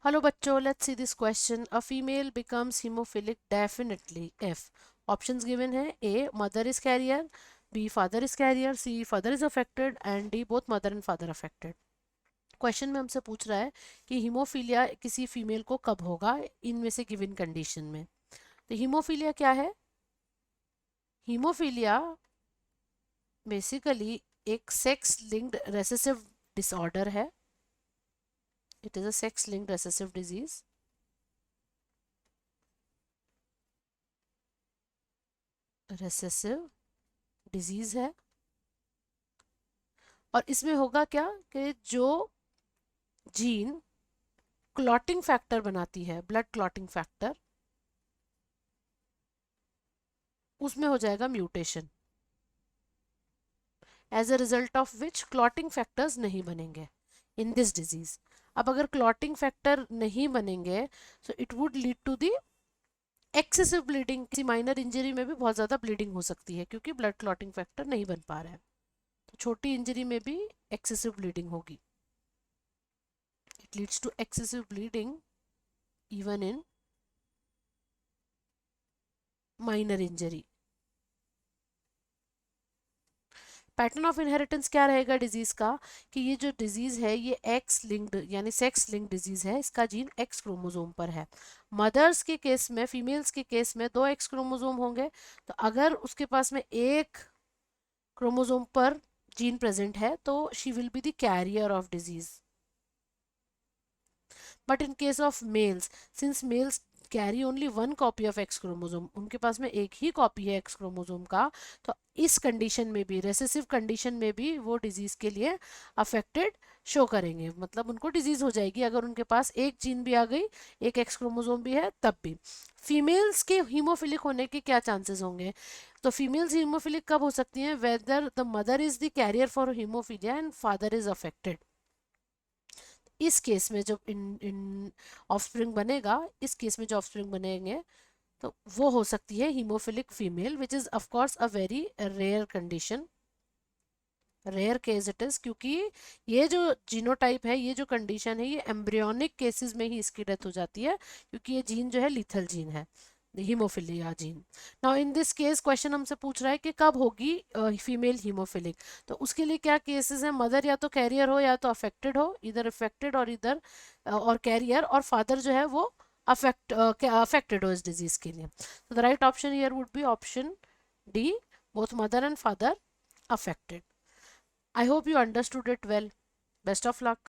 Hello bachcho, let's see this question. A female becomes hemophilic definitely if options given है A mother is carrier, B father is carrier, C father is affected and D both mother and father affected. Question में हमसे पूछ रहा है कि haemophilia किसी female को कब होगा इनमें से गिवन कंडीशन में। तो हीमोफीलिया क्या है? हीमोफीलिया बेसिकली एक सेक्स लिंक्ड रेसेसिव डिसऑर्डर है। It is a sex linked recessive disease. Recessive disease है और इसमें होगा क्या कि जो जीन क्लॉटिंग फैक्टर बनाती है, ब्लड क्लॉटिंग फैक्टर, उसमें हो जाएगा mutation, as a result of which clotting factors नहीं बनेंगे इन दिस डिजीज। अब अगर क्लॉटिंग फैक्टर नहीं बनेंगे so it would lead to the excessive bleeding. किसी माइनर इंजरी में भी बहुत ज़्यादा ब्लीडिंग हो सकती है क्योंकि ब्लड क्लॉटिंग फैक्टर नहीं बन पा रहा है। तो छोटी इंजरी में भी एक्सेसिव ब्लीडिंग होगी। It leads to excessive bleeding even in minor injury. Pattern of inheritance क्या रहेगा डिजीज का कि ये जो डिजीज है ये एक्स लिंक्ड यानी सेक्स लिंक्ड डिजीज है। इसका जीन एक्स क्रोमोसोम पर है। मदर्स के केस में, फीमेल्स के केस में दो एक्स क्रोमोसोम होंगे। तो अगर उसके पास में एक क्रोमोसोम पर जीन प्रेजेंट है तो she will be the carrier of disease. But in case of males, since males carry only one copy of X chromosome, उनके पास में एक ही कॉपी है एक्स क्रोमोसोम का, तो इस कंडीशन में भी, रेसेसिव कंडीशन में भी वो डिजीज के लिए अफेक्टेड शो करेंगे। मतलब उनको डिजीज हो जाएगी अगर उनके पास एक जीन भी आ गई, एक एक्स क्रोमोसोम भी है तब भी। फीमेल्स के हीमोफिलिक होने के क्या चांसेस होंगे? तो फीमेल्स हीमोफिलिक कब हो सकती हैं? Whether the mother is the carrier for haemophilia and father is affected. इस केस में जब इन इन ऑफस्प्रिंग बनेगा, इस केस में जो ऑफस्प्रिंग बनेंगे तो वो हो सकती है haemophilic female, which is of course a very rare condition, rare case it is, क्योंकि ये जो जीनोटाइप है, ये जो कंडीशन है, ये एम्ब्रियोनिक केसेस में ही इसकी डेथ हो जाती है क्योंकि ये जीन जो है लीथल जीन है, haemophilia gene. Now in this case question हमसे पूछ रहा है कि कब होगी फीमेल हीमोफिलिक। तो उसके लिए क्या केसेस है? मदर या तो कैरियर हो या तो अफेक्टेड हो, इधर अफेक्टेड और इधर और कैरियर, और फादर जो है वो अफेक्टेड हो इस डिजीज के लिए। तो the right option here would be option D, both mother and father affected. I hope you understood it well. Best of luck.